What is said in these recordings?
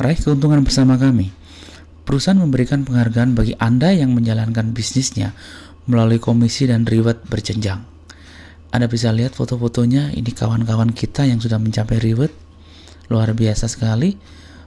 Raih keuntungan bersama kami. Perusahaan memberikan penghargaan bagi Anda yang menjalankan bisnisnya melalui komisi dan reward berjenjang. Anda bisa lihat foto-fotonya, ini kawan-kawan kita yang sudah mencapai reward. Luar biasa sekali.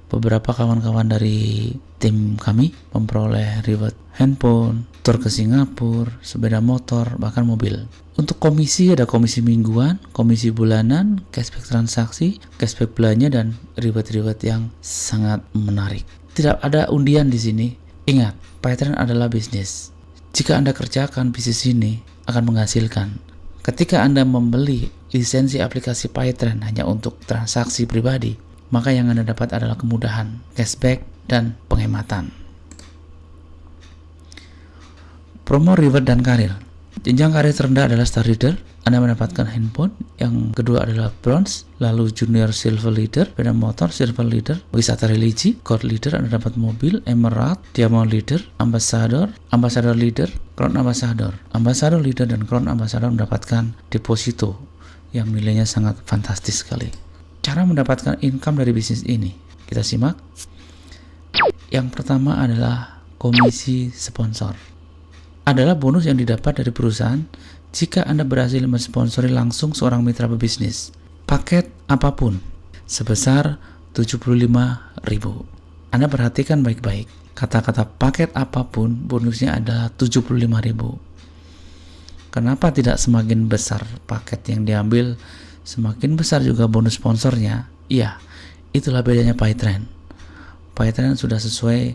Beberapa kawan-kawan dari tim kami memperoleh reward handphone, tur ke Singapura, sepeda motor, bahkan mobil. Untuk komisi ada komisi mingguan, komisi bulanan, cashback transaksi, cashback belanja, dan reward-reward yang sangat menarik. Tidak ada undian di sini. Ingat, PayTrend adalah bisnis. Jika Anda kerjakan bisnis ini akan menghasilkan. Ketika Anda membeli lisensi aplikasi PayTrend hanya untuk transaksi pribadi, maka yang Anda dapat adalah kemudahan, cashback, dan penghematan. Promo, reward, dan karir. Jenjang karir terendah adalah Star Leader. Anda mendapatkan handphone. Yang kedua adalah Bronze, lalu Junior Silver Leader, sepeda motor Silver Leader, wisata religi, Gold Leader, Anda dapat mobil, Emerald, Diamond Leader, Ambassador Leader, Crown Ambassador Leader, dan Crown Ambassador mendapatkan deposito yang nilainya sangat fantastis sekali. Cara mendapatkan income dari bisnis ini, kita simak. Yang pertama adalah komisi sponsor. Adalah bonus yang didapat dari perusahaan jika Anda berhasil mensponsori langsung seorang mitra pebisnis. Paket apapun sebesar 75.000. Anda perhatikan baik-baik. Kata-kata paket apapun bonusnya adalah 75.000. Kenapa tidak semakin besar paket yang diambil, semakin besar juga bonus sponsornya? Iya, itulah bedanya PayTrend. PayTrend sudah sesuai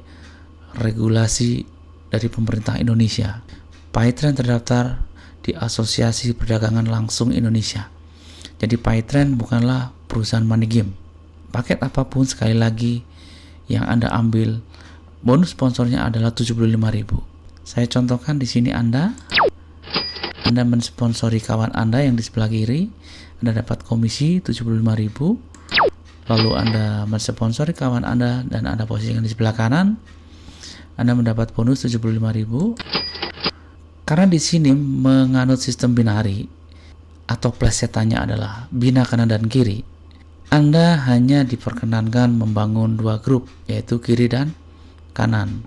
regulasi dari pemerintah Indonesia. PayTrend terdaftar di Asosiasi Perdagangan Langsung Indonesia. Jadi PayTrend bukanlah perusahaan money game. Paket apapun, sekali lagi, yang Anda ambil, bonus sponsornya adalah 75.000. Saya contohkan di sini Anda mensponsori kawan Anda yang di sebelah kiri, Anda dapat komisi 75.000. Lalu Anda mensponsori kawan Anda dan Anda posisikan di sebelah kanan, Anda mendapat bonus 75.000. Karena di sini menganut sistem binari atau plesetannya adalah bina kanan dan kiri, Anda hanya diperkenankan membangun dua grup, yaitu kiri dan kanan.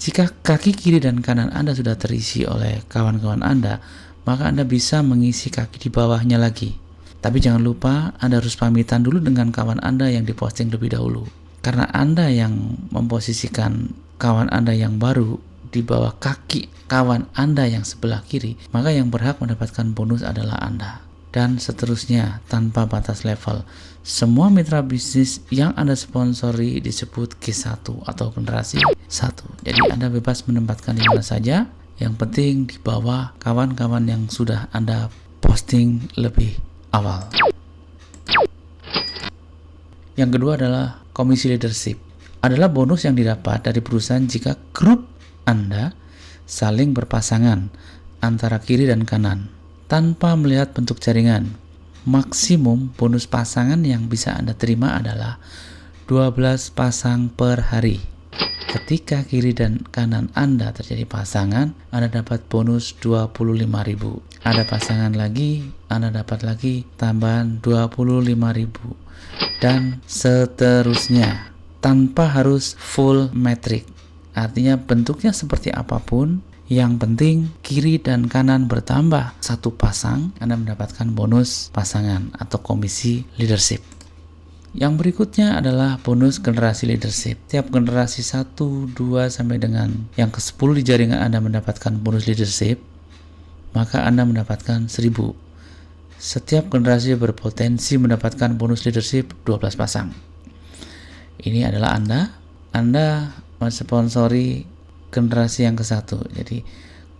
Jika kaki kiri dan kanan Anda sudah terisi oleh kawan-kawan Anda, maka Anda bisa mengisi kaki di bawahnya lagi. Tapi jangan lupa Anda harus pamitan dulu dengan kawan Anda yang diposting lebih dahulu. Karena Anda yang memposisikan kawan Anda yang baru di bawah kaki kawan Anda yang sebelah kiri, maka yang berhak mendapatkan bonus adalah Anda. Dan seterusnya tanpa batas level. Semua mitra bisnis yang Anda sponsori disebut G1 atau generasi 1. Jadi Anda bebas menempatkan di mana saja, yang penting di bawah kawan-kawan yang sudah Anda posting lebih awal. Yang kedua adalah komisi leadership. Adalah bonus yang didapat dari perusahaan jika grup Anda saling berpasangan antara kiri dan kanan tanpa melihat bentuk jaringan. Maksimum bonus pasangan yang bisa Anda terima adalah 12 pasang per hari. Ketika kiri dan kanan Anda terjadi pasangan, Anda dapat bonus 25.000. Ada pasangan lagi, Anda dapat lagi tambahan 25.000. Dan seterusnya, tanpa harus full metric. Artinya bentuknya seperti apapun, yang penting kiri dan kanan bertambah satu pasang, Anda mendapatkan bonus pasangan atau komisi leadership. Yang berikutnya adalah bonus generasi leadership. Tiap generasi 1, 2, sampai dengan yang ke-10 di jaringan Anda mendapatkan bonus leadership, maka Anda mendapatkan 1.000. Setiap generasi berpotensi mendapatkan bonus leadership 12 pasang. Ini adalah Anda mensponsori generasi yang ke-1. Jadi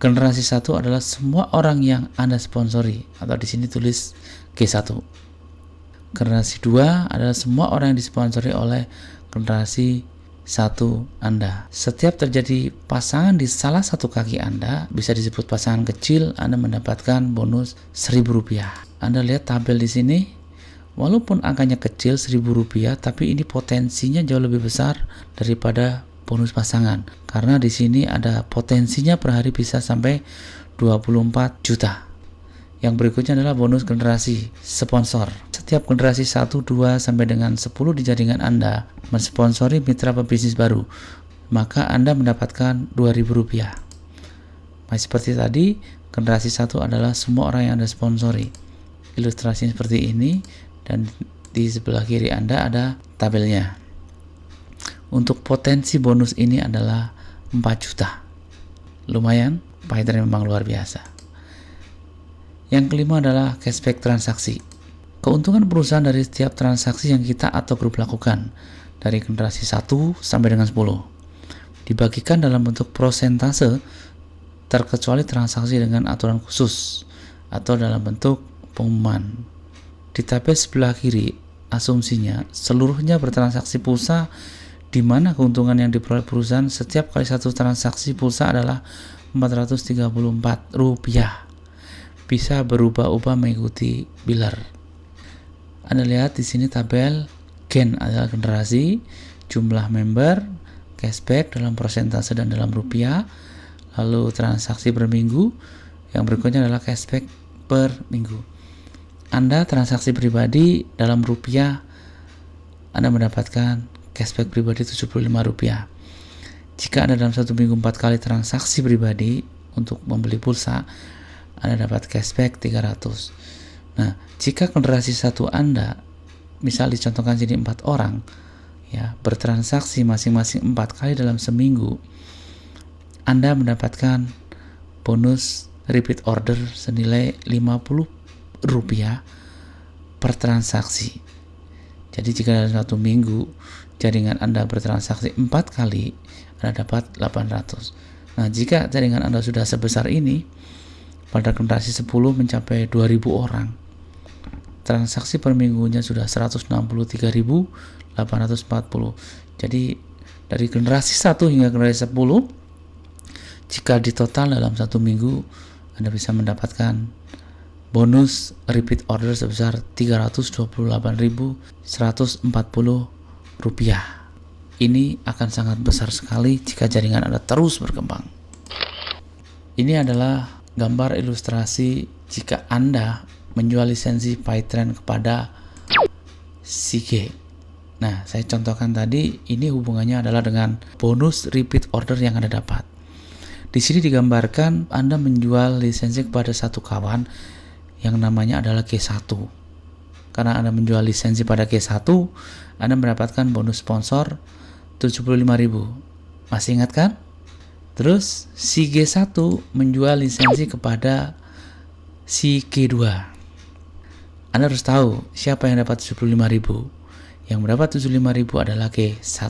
generasi 1 adalah semua orang yang Anda sponsori, atau di sini tulis G1. Generasi 2 adalah semua orang yang disponsori oleh generasi 1 Anda. Setiap terjadi pasangan di salah satu kaki Anda, bisa disebut pasangan kecil, Anda mendapatkan bonus Rp1.000. Anda lihat tabel di sini, walaupun angkanya kecil Rp1.000, tapi ini potensinya jauh lebih besar daripada bonus pasangan, karena di sini ada potensinya per hari bisa sampai 24 juta. Yang berikutnya adalah bonus generasi sponsor. Setiap generasi 1, 2, sampai dengan 10 di jaringan Anda mensponsori mitra pebisnis baru, maka Anda mendapatkan Rp2.000. Masih seperti tadi, generasi 1 adalah semua orang yang Anda sponsori. Ilustrasinya seperti ini, dan di sebelah kiri Anda ada tabelnya. Untuk potensi bonus ini adalah 4 juta. Lumayan, PayTrend memang luar biasa. Yang kelima adalah cashback transaksi. Keuntungan perusahaan dari setiap transaksi yang kita atau grup lakukan dari generasi 1 sampai dengan 10 dibagikan dalam bentuk prosentase terkecuali transaksi dengan aturan khusus atau dalam bentuk pengumuman. Di tabel sebelah kiri, asumsinya seluruhnya bertransaksi pulsa di mana keuntungan yang diperoleh perusahaan setiap kali satu transaksi pulsa adalah Rp434. Bisa berubah-ubah mengikuti biller. Anda lihat di sini tabel gen adalah generasi, jumlah member, cashback dalam persentase dan dalam rupiah, lalu transaksi per minggu. Yang berikutnya adalah cashback per minggu. Anda transaksi pribadi dalam rupiah, Anda mendapatkan cashback pribadi Rp75. Jika Anda dalam satu minggu 4 kali transaksi pribadi untuk membeli pulsa, Anda dapat cashback 300. Nah, jika generasi 1 Anda, misal dicontohkan sini 4 orang, ya, bertransaksi masing-masing 4 kali dalam seminggu, Anda mendapatkan bonus repeat order senilai Rp50 per transaksi. Jadi jika dalam satu minggu jaringan Anda bertransaksi 4 kali, Anda dapat 800. Nah, jika jaringan Anda sudah sebesar ini, pada generasi 10 mencapai 2.000 orang. Transaksi per minggunya sudah 163.840. Jadi dari generasi 1 hingga generasi 10, jika ditotal dalam satu minggu, Anda bisa mendapatkan bonus repeat order sebesar Rp328.140. Ini akan sangat besar sekali jika jaringan Anda terus berkembang. Ini adalah gambar ilustrasi jika Anda menjual lisensi PayTrend kepada Sige. Nah, saya contohkan tadi, ini hubungannya adalah dengan bonus repeat order yang Anda dapat. Di sini digambarkan Anda menjual lisensi kepada satu kawan yang namanya adalah G1. Karena Anda menjual lisensi pada G1, Anda mendapatkan bonus sponsor Rp75.000. Masih ingat kan? Terus si G1 menjual lisensi kepada si G2. Anda harus tahu siapa yang dapat Rp75.000. Yang mendapat Rp75.000 adalah G1.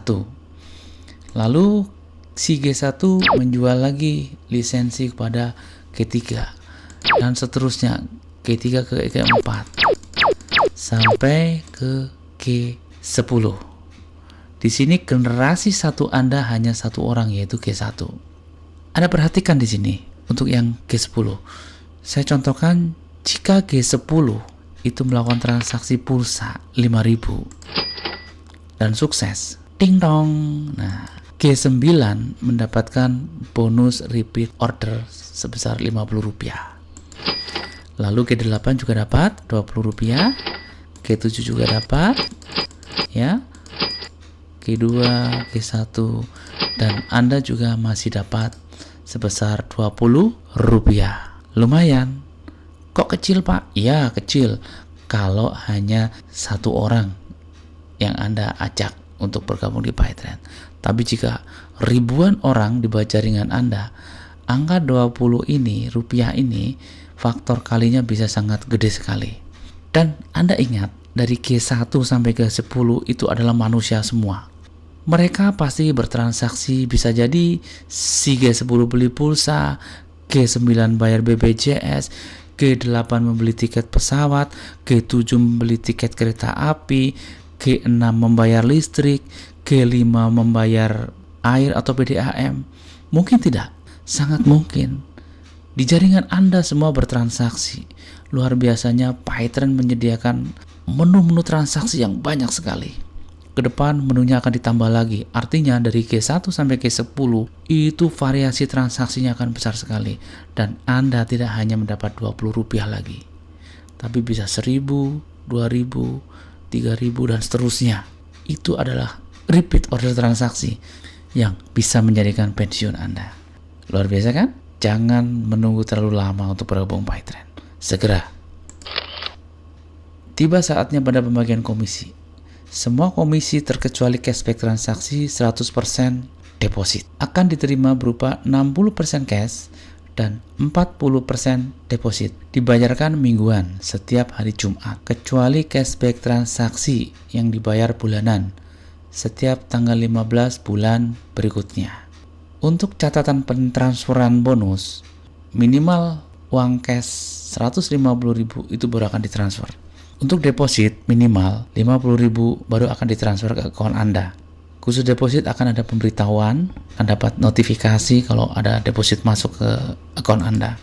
Lalu si G1 menjual lagi lisensi kepada G3 dan seterusnya, G3 ke G4 sampai ke G10. Di sini generasi 1 Anda hanya satu orang, yaitu G1. Anda perhatikan di sini untuk yang G10. Saya contohkan jika G10 itu melakukan transaksi pulsa 5.000 dan sukses, ding dong. Nah, G9 mendapatkan bonus repeat order sebesar Rp50. Lalu G8 juga dapat Rp20, G7 juga dapat, ya, G2, G1, dan Anda juga masih dapat sebesar Rp20. Lumayan. Kok kecil, Pak? Ya, kecil kalau hanya satu orang yang Anda ajak untuk bergabung di PayTrend. Tapi jika ribuan orang di bawah jaringan Anda, angka 20 ini, rupiah ini, faktor kalinya bisa sangat gede sekali. Dan Anda ingat, dari G1 sampai G10 itu adalah manusia semua. Mereka pasti bertransaksi, bisa jadi si G10 beli pulsa, G9 bayar BPJS, G8 membeli tiket pesawat, G7 membeli tiket kereta api, G6 membayar listrik, G5 membayar air atau PDAM. Mungkin tidak, sangat mungkin. Di jaringan Anda semua bertransaksi. Luar biasanya PayTrend menyediakan menu-menu transaksi yang banyak sekali. ke depan menunya akan ditambah lagi. Artinya dari G1 sampai G10 itu variasi transaksinya akan besar sekali. Dan Anda tidak hanya mendapat Rp20 lagi, tapi bisa 1.000, 2.000, 3.000 dan seterusnya. Itu adalah repeat order transaksi yang bisa menjadikan pensiun Anda. Luar biasa kan? Jangan menunggu terlalu lama untuk bergabung PyTrend. Segera. Tiba saatnya pada pembagian komisi. Semua komisi terkecuali cashback transaksi 100% deposit akan diterima berupa 60% cash dan 40% deposit. Dibayarkan mingguan setiap hari Jumat, kecuali cashback transaksi yang dibayar bulanan setiap tanggal 15 bulan berikutnya. Untuk catatan pentransferan bonus, minimal uang cash 150.000 itu baru akan ditransfer. Untuk deposit minimal 50.000 baru akan ditransfer ke akun Anda. Khusus deposit akan ada pemberitahuan, akan dapat notifikasi kalau ada deposit masuk ke akun Anda.